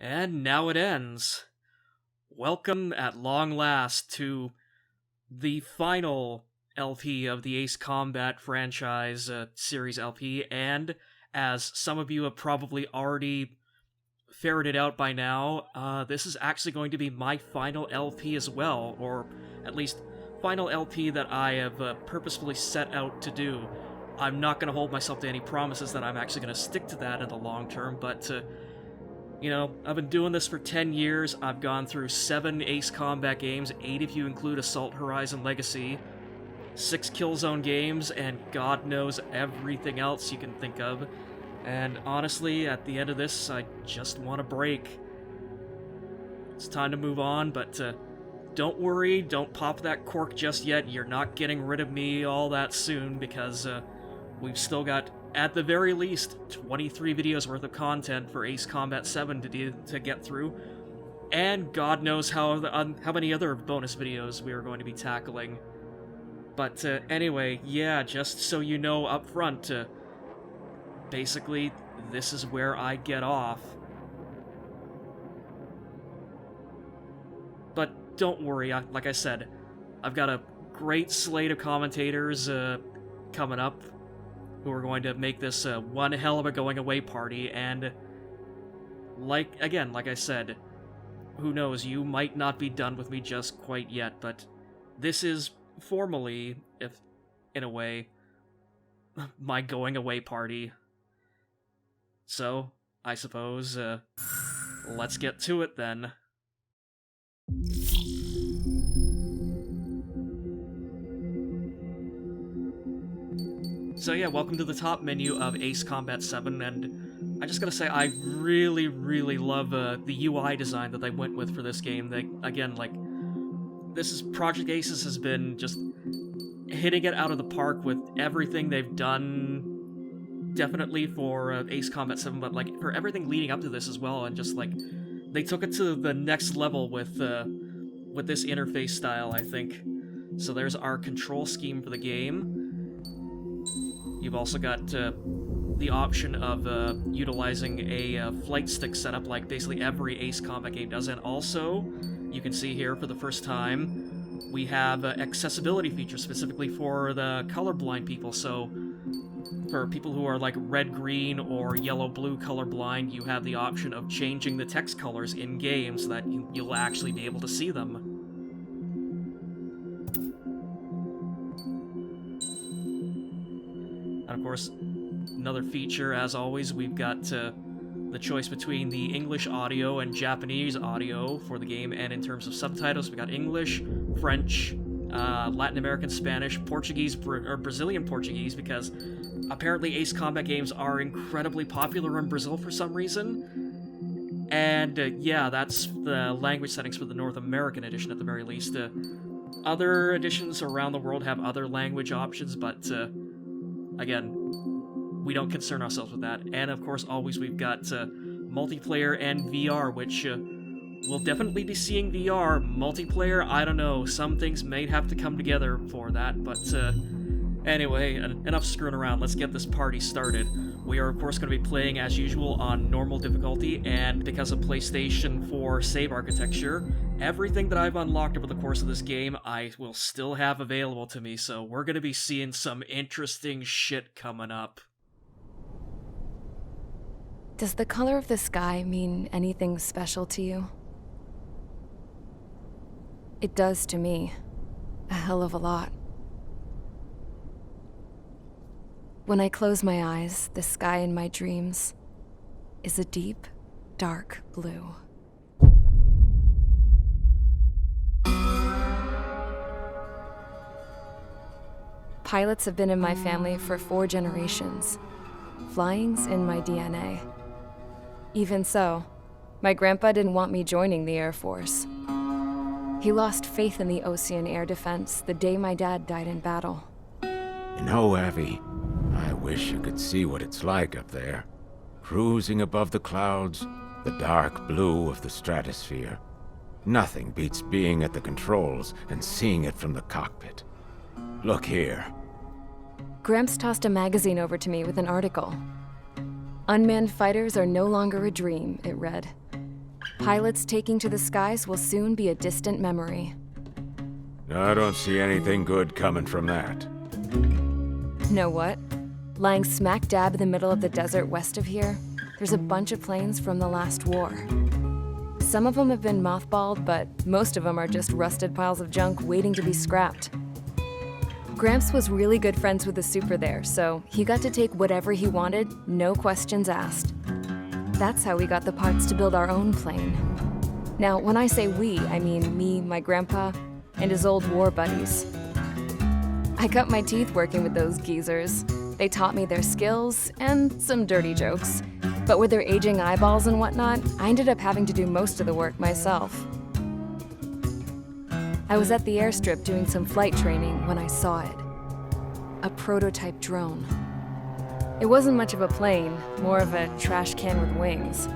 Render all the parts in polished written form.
And now it ends. Welcome at long last to the final LP of the Ace Combat franchise series LP, and as some of you have probably already ferreted out by now, this is actually going to be my final LP as well, or at least final LP that I have purposefully set out to do. I'm not going to hold myself to any promises that I'm actually going to stick to that in the long term, but I've been doing this for 10 years. I've gone through 7 Ace Combat games, 8 if you include Assault Horizon Legacy, 6 Killzone games, and God knows everything else you can think of. And honestly, at the end of this, I just want a break. It's time to move on, but don't worry, don't pop that cork just yet. You're not getting rid of me all that soon, because we've still got, at the very least, 23 videos worth of content for Ace Combat 7 to get through, and God knows how many other bonus videos we are going to be tackling. But anyway, yeah, just so you know up front, basically, this is where I get off. But don't worry, like I said, I've got a great slate of commentators coming up who are going to make this one hell of a going-away party, and like I said, who knows, you might not be done with me just quite yet, but this is formally, if in a way, my going-away party. So, I suppose, let's get to it then. So yeah, welcome to the top menu of Ace Combat 7, and I just gotta say, I really, really love the UI design that they went with for this game. Project Aces has been just hitting it out of the park with everything they've done, definitely for Ace Combat 7, but for everything leading up to this as well, and just they took it to the next level with this interface style, I think. So there's our control scheme for the game. You've also got the option of utilizing a flight stick setup like basically every Ace Combat game does, and also, you can see here for the first time, we have accessibility features specifically for the colorblind people. So for people who are red-green or yellow-blue colorblind, you have the option of changing the text colors in-game so that you'll actually be able to see them. And of course, another feature, as always, we've got the choice between the English audio and Japanese audio for the game, and in terms of subtitles, we got English, French, Latin American Spanish, Portuguese, or Brazilian Portuguese, because apparently Ace Combat games are incredibly popular in Brazil for some reason. And yeah, that's the language settings for the North American edition at the very least. Other editions around the world have other language options, but again, we don't concern ourselves with that. And of course, always we've got multiplayer and VR, which we'll definitely be seeing VR. Multiplayer, I don't know, some things may have to come together for that, but anyway, enough screwing around, let's get this party started. We are of course going to be playing as usual on normal difficulty, and because of PlayStation 4 save architecture, everything that I've unlocked over the course of this game, I will still have available to me, so we're going to be seeing some interesting shit coming up. Does the color of the sky mean anything special to you? It does to me. A hell of a lot. When I close my eyes, the sky in my dreams is a deep, dark blue. Pilots have been in my family for 4 generations. Flying's in my DNA. Even so, my grandpa didn't want me joining the Air Force. He lost faith in the Ocean Air Defense the day my dad died in battle. You know, Abby, I wish you could see what it's like up there. Cruising above the clouds, the dark blue of the stratosphere. Nothing beats being at the controls and seeing it from the cockpit. Look here. Gramps tossed a magazine over to me with an article. Unmanned fighters are no longer a dream, it read. pilots taking to the skies will soon be a distant memory. I don't see anything good coming from that. Know what? Lying smack dab in the middle of the desert west of here, there's a bunch of planes from the last war. Some of them have been mothballed, but most of them are just rusted piles of junk waiting to be scrapped. Gramps was really good friends with the super there, so he got to take whatever he wanted, no questions asked. That's how we got the parts to build our own plane. Now, when I say we, I mean me, my grandpa, and his old war buddies. I cut my teeth working with those geezers. They taught me their skills and some dirty jokes. But with their aging eyeballs and whatnot, I ended up having to do most of the work myself. I was at the airstrip doing some flight training when I saw it. A prototype drone. It wasn't much of a plane, more of a trash can with wings.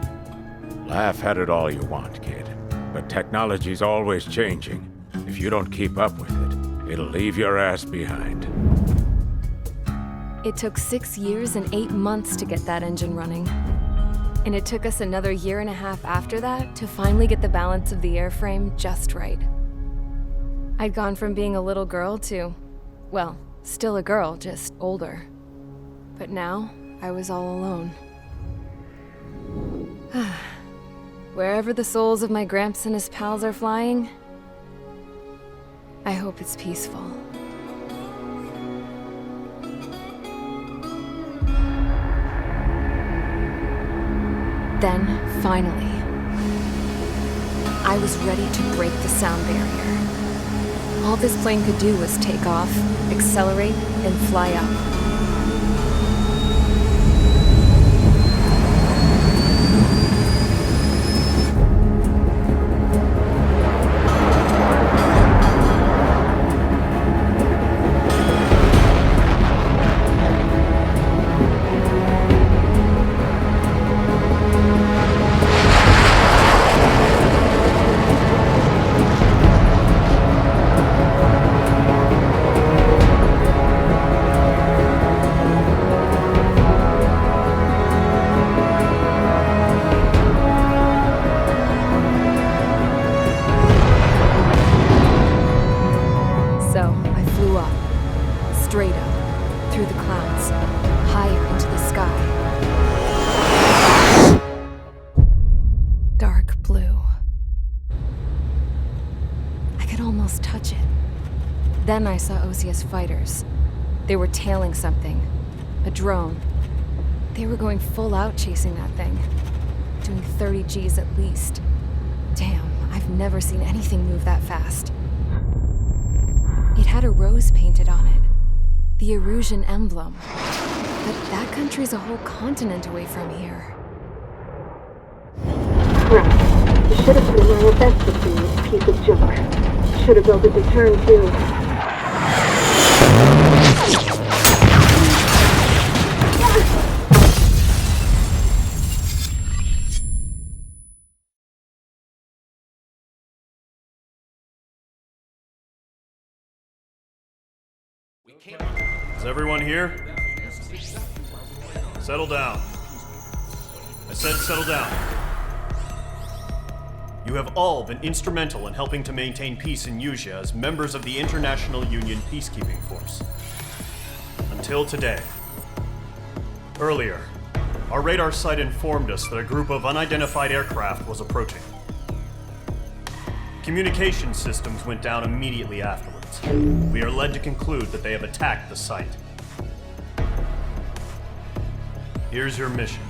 Laugh at it all you want, kid. But technology's always changing. If you don't keep up with it, it'll leave your ass behind. It took 6 years and 8 months to get that engine running. And it took us another 1.5 years after that to finally get the balance of the airframe just right. I'd gone from being a little girl to, well, still a girl, just older. But now, I was all alone. Wherever the souls of my Gramps and his pals are flying, I hope it's peaceful. Then, finally, I was ready to break the sound barrier. All this plane could do was take off, accelerate, and fly up. Straight up, through the clouds, higher into the sky. Dark blue. I could almost touch it. Then I saw Osia's fighters. They were tailing something. A drone. They were going full out chasing that thing. Doing 30 Gs at least. Damn, I've never seen anything move that fast. It had a rose painted on it. The Erusian emblem. But that country's a whole continent away from here. Right. You should have been wearing a vest with this piece of junk. Should have built a deterrent too. Is everyone here? Settle down. I said settle down. You have all been instrumental in helping to maintain peace in Usea as members of the International Union Peacekeeping Force. Until today. Earlier, our radar site informed us that a group of unidentified aircraft was approaching. Communication systems went down immediately afterwards. We are led to conclude that they have attacked the site. Here's your mission.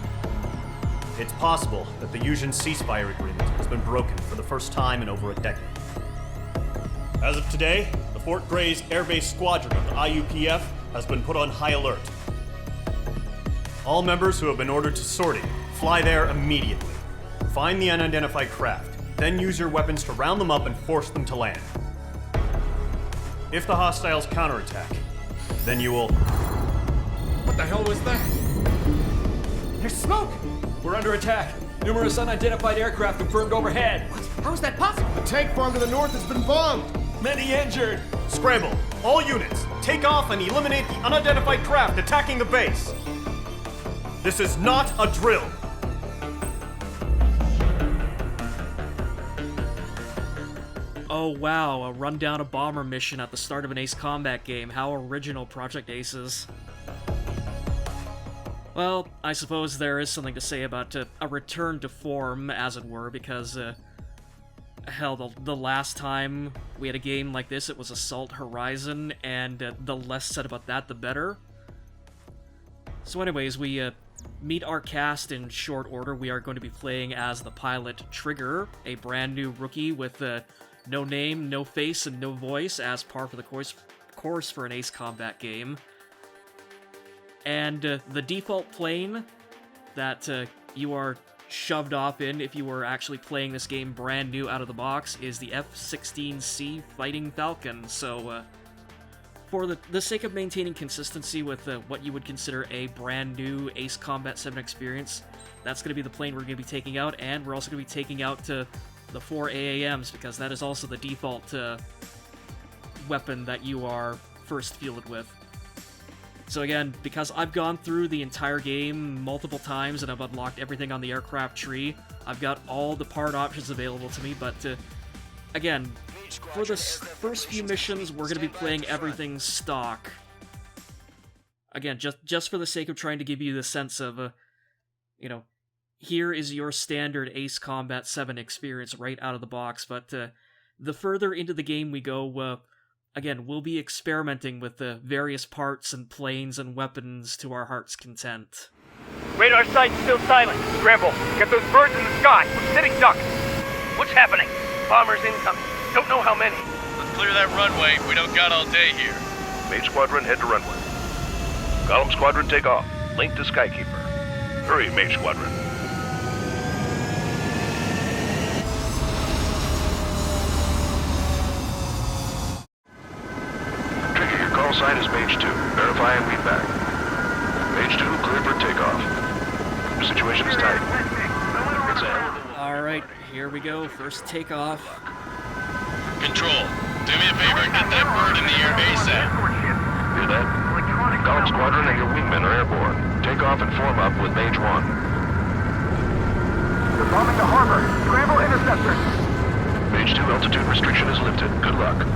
It's possible that the Usian ceasefire agreement has been broken for the first time in over a decade. As of today, the Fort Grays Air Base Squadron of the IUPF has been put on high alert. All members who have been ordered to sortie, fly there immediately. Find the unidentified craft, then use your weapons to round them up and force them to land. If the hostiles counterattack, then you will... What the hell was that? There's smoke! We're under attack. Numerous unidentified aircraft confirmed overhead. What? How is that possible? The tank farm to the north has been bombed! Many injured! Scramble! All units, take off and eliminate the unidentified craft attacking the base! This is not a drill! Oh wow, a rundown a bomber mission at the start of an Ace Combat game. How original Project Ace is. Well, I suppose there is something to say about a return to form, as it were, because, hell, the last time we had a game like this, it was Assault Horizon, and the less said about that, the better. So anyways, we meet our cast in short order. We are going to be playing as the pilot Trigger, a brand new rookie with no name, no face, and no voice, as par for the course for an Ace Combat game. And the default plane that you are shoved off in if you were actually playing this game brand new out of the box is the F-16C Fighting Falcon. So for the sake of maintaining consistency with what you would consider a brand new Ace Combat 7 experience, that's going to be the plane we're going to be taking out, and we're also going to be taking out the 4 AAMs, because that is also the default weapon that you are first fielded with. So again, because I've gone through the entire game multiple times and I've unlocked everything on the aircraft tree, I've got all the part options available to me, but again, for the first few missions, we're going to be playing everything stock. Again, just for the sake of trying to give you the sense of, you know, here is your standard Ace Combat 7 experience right out of the box, but the further into the game we go, again, we'll be experimenting with the various parts and planes and weapons to our heart's content. Radar site's still silent. Scramble. Get those birds in the sky. We're sitting ducks. What's happening? Bombers incoming. Don't know how many. Let's clear that runway. We don't got all day here. Mage Squadron, head to runway. Column Squadron, take off. Link to Skykeeper. Hurry, Mage Squadron. Trigger, your call sign is Mage 2. Verify and read back. Mage 2, clear for takeoff. The situation is tight. It's a hell of a... Alright, here we go. First takeoff. Control, do me a favor and get that bird in the air ASAP. Hear that? Column Squadron and your wingmen are airborne. Take off and form up with Mage 1. They're bombing the harbor. Scramble interceptors. Mage 2, altitude restriction is lifted. Good luck.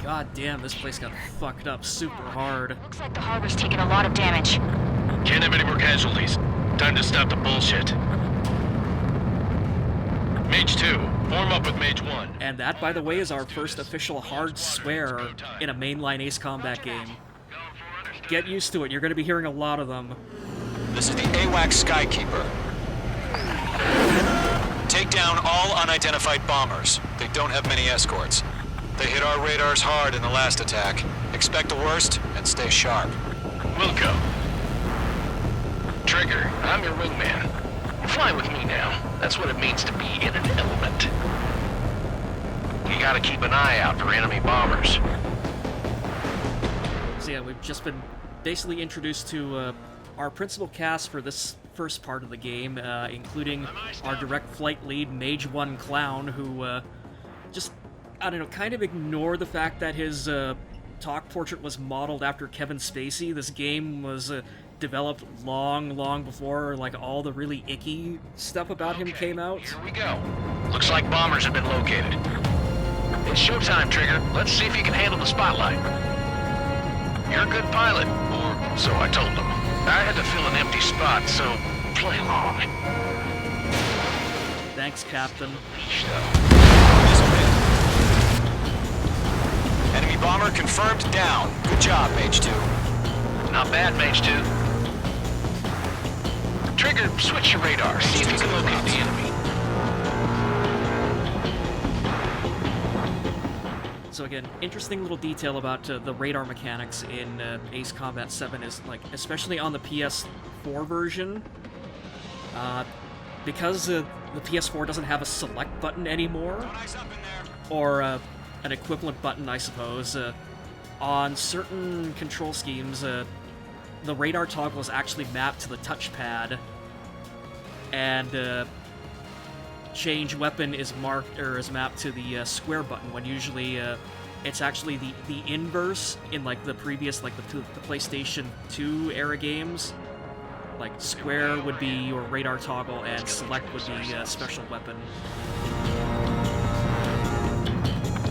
God damn, this place got fucked up super hard. Looks like the harbor's taken a lot of damage. Can't have any more casualties. Time to stop the bullshit. Mage 2, form up with Mage 1. And that, by the way, is our first official hard swear in a mainline Ace Combat game. Get used to it, you're going to be hearing a lot of them. This is the AWACS Skykeeper. Take down all unidentified bombers. They don't have many escorts. They hit our radars hard in the last attack. Expect the worst and stay sharp. Wilco. Trigger, I'm your wingman. Fly with me now. That's what it means to be in an element. You gotta keep an eye out for enemy bombers. So yeah, we've just been basically introduced to our principal cast for this first part of the game, including our direct flight lead, Mage 1 Clown, who just, I don't know, kind of ignore the fact that his talk portrait was modeled after Kevin Spacey. This game was developed long before, like, all the really icky stuff about him came out. Here we go. Looks like bombers have been located. It's showtime, Trigger. Let's see if you can handle the spotlight. You're a good pilot, or so I told them. I had to fill an empty spot, so play along. Thanks, Captain. Enemy bomber confirmed down. Good job, Mage 2. Not bad, Mage 2. Trigger, switch your radar. See if you can locate the enemy. So again, interesting little detail about the radar mechanics in Ace Combat 7 is, like, especially on the PS4 version, because the PS4 doesn't have a select button anymore, or an equivalent button, I suppose, on certain control schemes, the radar toggle is actually mapped to the touchpad, and change weapon is marked or is mapped to the square button, when usually it's actually the inverse in, like, the previous, like, the PlayStation 2 era games. Like, square would be your radar toggle and select would be special weapon.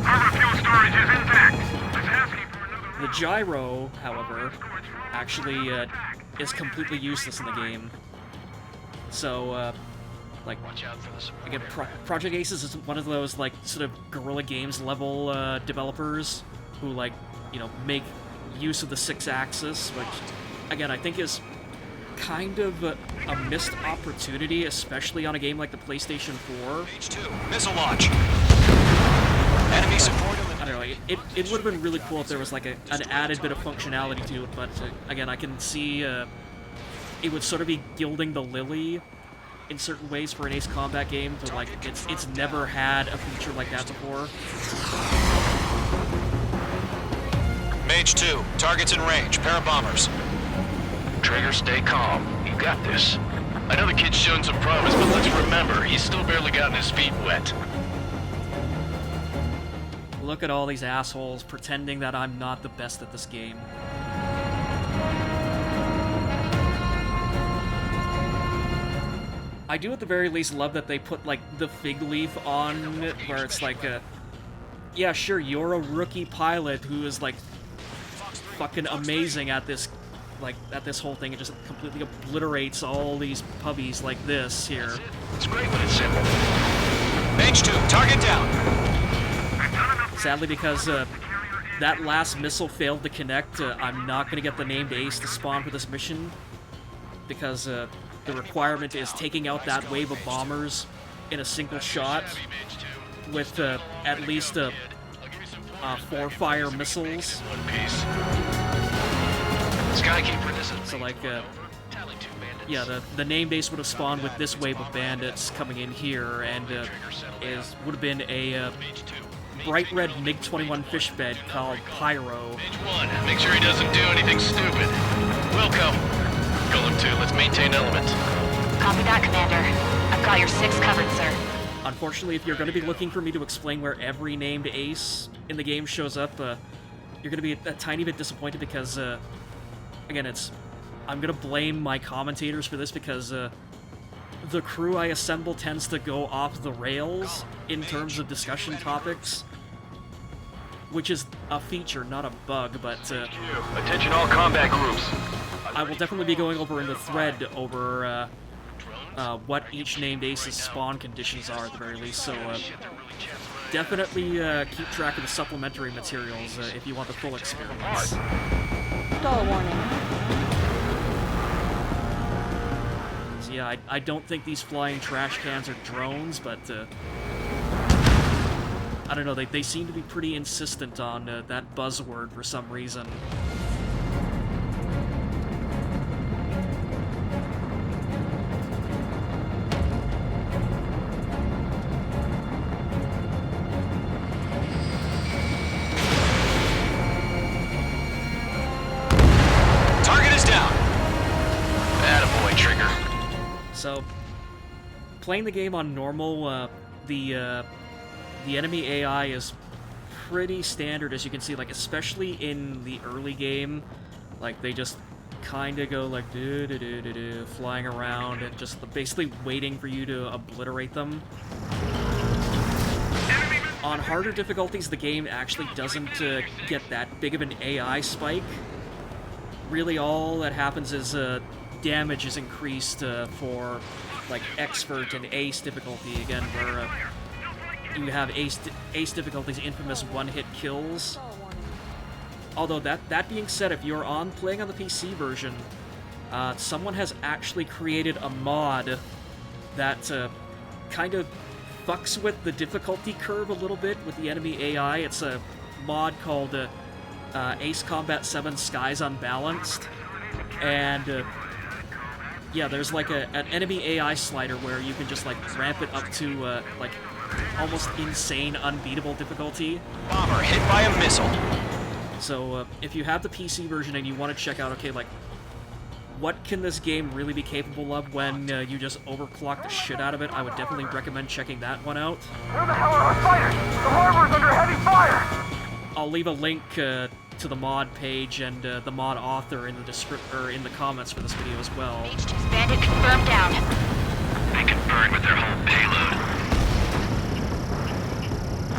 Harbor fuel storage is intact. It's asking for another... The gyro, however, actually is completely useless in the game. So, like, again, Project Aces is one of those, like, sort of Guerrilla Games level developers who, like, you know, make use of the 6-axis, which, again, I think is kind of a missed opportunity, especially on a game like the PlayStation 4. H2, missile launch. Enemy support. I don't know, it would have been really cool if there was, like, an added bit of functionality to it, but, again, I can see it would sort of be gilding the lily in certain ways for an Ace Combat game, but, like, it's never had a feature like that before. Mage 2, targets in range, pair of bombers. Trigger, stay calm. You got this. I know the kid's shown some promise, but let's remember, he's still barely gotten his feet wet. Look at all these assholes pretending that I'm not the best at this game. I do at the very least love that they put, like, the fig leaf on it, where it's like yeah, sure, you're a rookie pilot who is, like, fucking amazing at this, like, at this whole thing. It just completely obliterates all these puppies like this here. It's great when it's simple. Mage 2, target down. Sadly, because that last missile failed to connect, I'm not going to get the named Ace to spawn for this mission, because the requirement is taking out that wave of bombers in a single shot with at least 4 fire missiles. So, like, yeah, the named Ace would have spawned with this wave of bandits coming in here, and would have been a bright red MiG-21 fish bed called Pyro. Page 1, make sure he doesn't do anything stupid. Welcome. Golem 2, let's maintain element. Copy that, Commander. I've got your 6 covered, sir. Unfortunately, if you're going to be looking for me to explain where every named Ace in the game shows up, you're going to be a tiny bit disappointed because, again, I'm going to blame my commentators for this because the crew I assemble tends to go off the rails in terms of discussion topics, which is a feature, not a bug, but attention all combat groups. I will definitely be going over in the thread over what each named Ace's spawn conditions are at the very least, so definitely keep track of the supplementary materials if you want the full experience. Stall warning. So yeah, I don't think these flying trash cans are drones, but I don't know, they seem to be pretty insistent on that buzzword for some reason. So, playing the game on normal, the enemy AI is pretty standard, as you can see, like, especially in the early game. Like, they just kind of go, like, do-do-do-do-do, flying around and just basically waiting for you to obliterate them. On harder difficulties, the game actually doesn't get that big of an AI spike. Really, all that happens is, damage is increased for, like, expert and ace difficulty, again, where you have ace difficulty's infamous one-hit kills. Although, that being said, if you're playing on the PC version, someone has actually created a mod that kind of fucks with the difficulty curve a little bit with the enemy AI. It's a mod called Ace Combat 7 Skies Unbalanced, and yeah, there's like an enemy AI slider where you can just, like, ramp it up to, like, almost insane, unbeatable difficulty. Bomber hit by a missile. So, if you have the PC version and you want to check out, okay, like, what can this game really be capable of when you just overclock the shit out of it, I would definitely recommend checking that one out. Where the hell are our fighters? The harbor's under heavy fire! I'll leave a link to the mod page and the mod author in the comments for this video as well. H2's bandit confirmed down. They can burn with their whole payload.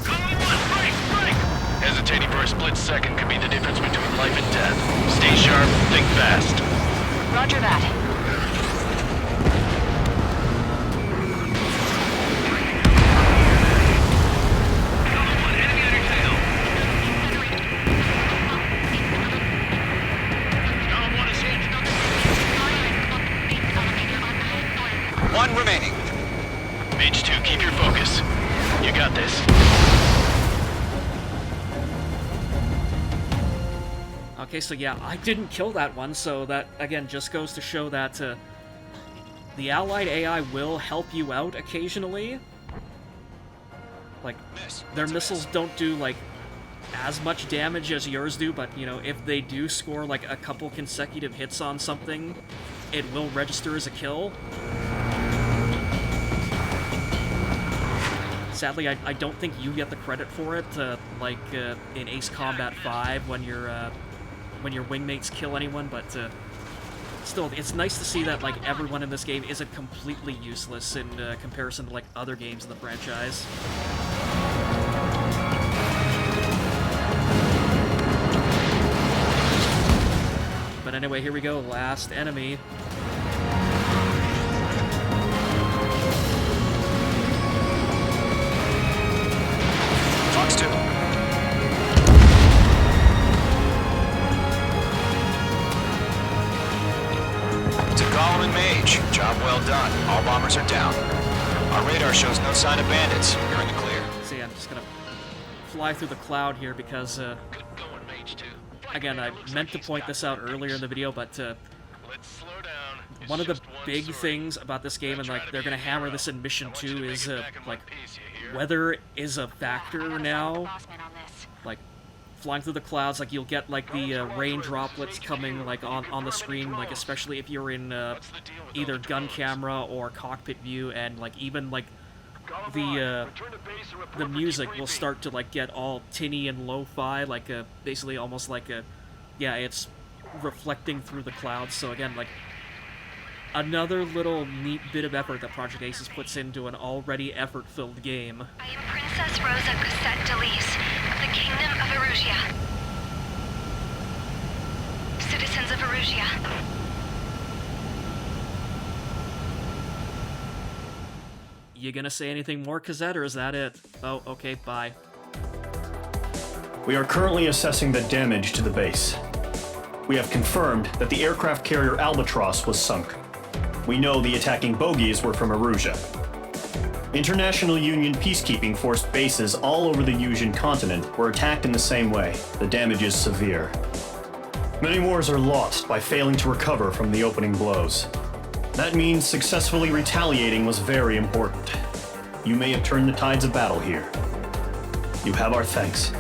Golem 1, break! fast. Roger that. One remaining. Mage 2, keep your focus. You got this. Okay, so yeah, I didn't kill that one, so that, again, just goes to show that the Allied AI will help you out occasionally. Like, their missiles don't do, like, as much damage as yours do, but, you know, if they do score, like, a couple consecutive hits on something, it will register as a kill. Sadly, I don't think you get the credit for it, like in Ace Combat 5 when your wingmates kill anyone, but still, it's nice to see that like everyone in this game isn't completely useless in comparison to like other games in the franchise. But anyway, here we go, last enemy. Fox 2. To Golem and Mage, job well done. All bombers are down. Our radar shows no sign of bandits. You're in the clear. See, I'm just gonna fly through the cloud here because, again, I meant to point this out earlier in the video, but one of the big things about this game, and like they're gonna hammer this in Mission 2, is like weather is a factor now. Like flying through the clouds, like you'll get like the rain droplets coming like on the screen, like especially if you're in either gun camera or cockpit view, and like even like the music will start to like get all tinny and lo-fi, like basically almost like yeah, it's reflecting through the clouds. So again, like another little neat bit of effort that Project Aces puts into an already effort-filled game. I am Princess Rosa Gusette Delise of the Kingdom of Erusia. Citizens of Erusia. You gonna say anything more, Cosette, or is that it? Oh, okay, bye. We are currently assessing the damage to the base. We have confirmed that the aircraft carrier Albatross was sunk. We know the attacking bogies were from Erusia. International Union peacekeeping force bases all over the Yusian continent were attacked in the same way. The damage is severe. Many wars are lost by failing to recover from the opening blows. That means successfully retaliating was very important. You may have turned the tides of battle here. You have our thanks.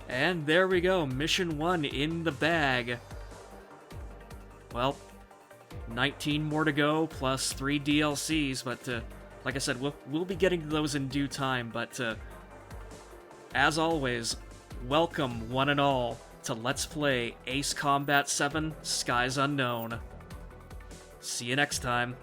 And there we go, Mission 1 in the bag. Well, 19 more to go, plus 3 DLCs, but like I said, we'll be getting to those in due time, but as always, welcome one and all to Let's Play Ace Combat 7 Skies Unknown. See you next time.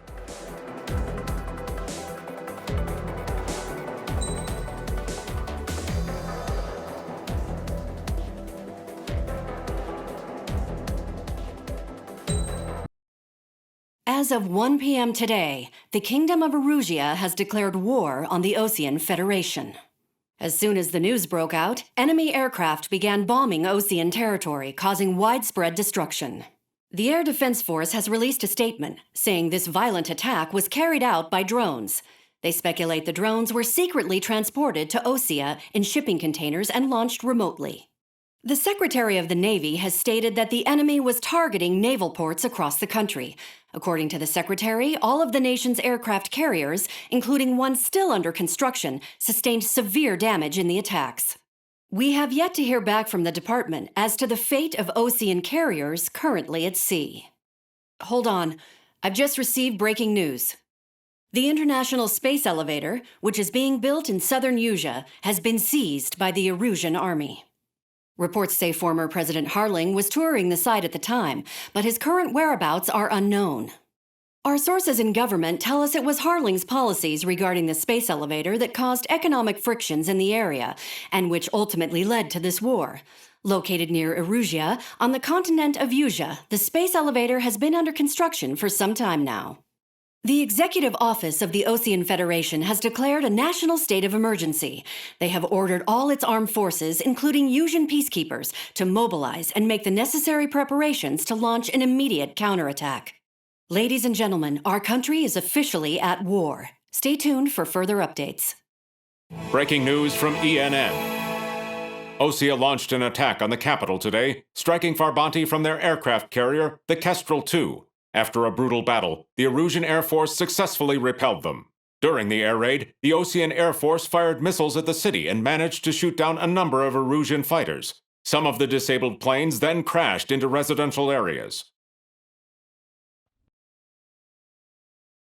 As of 1 p.m. today, the Kingdom of Erusia has declared war on the Osean Federation. As soon as the news broke out, enemy aircraft began bombing Osean territory, causing widespread destruction. The Air Defense Force has released a statement saying this violent attack was carried out by drones. They speculate the drones were secretly transported to Osea in shipping containers and launched remotely. The Secretary of the Navy has stated that the enemy was targeting naval ports across the country. According to the Secretary, all of the nation's aircraft carriers, including one still under construction, sustained severe damage in the attacks. We have yet to hear back from the department as to the fate of Osean carriers currently at sea. Hold on, I've just received breaking news. The International Space Elevator, which is being built in southern Yusia, has been seized by the Erusian army. Reports say former President Harling was touring the site at the time, but his current whereabouts are unknown. Our sources in government tell us it was Harling's policies regarding the space elevator that caused economic frictions in the area, and which ultimately led to this war. Located near Erusia, on the continent of Usia, the space elevator has been under construction for some time now. The Executive Office of the Osean Federation has declared a national state of emergency. They have ordered all its armed forces, including Usian peacekeepers, to mobilize and make the necessary preparations to launch an immediate counterattack. Ladies and gentlemen, our country is officially at war. Stay tuned for further updates. Breaking news from ENN. Osea launched an attack on the capital today, striking Farbanti from their aircraft carrier, the Kestrel II. After a brutal battle, the Erusian Air Force successfully repelled them. During the air raid, the Osean Air Force fired missiles at the city and managed to shoot down a number of Erusian fighters. Some of the disabled planes then crashed into residential areas.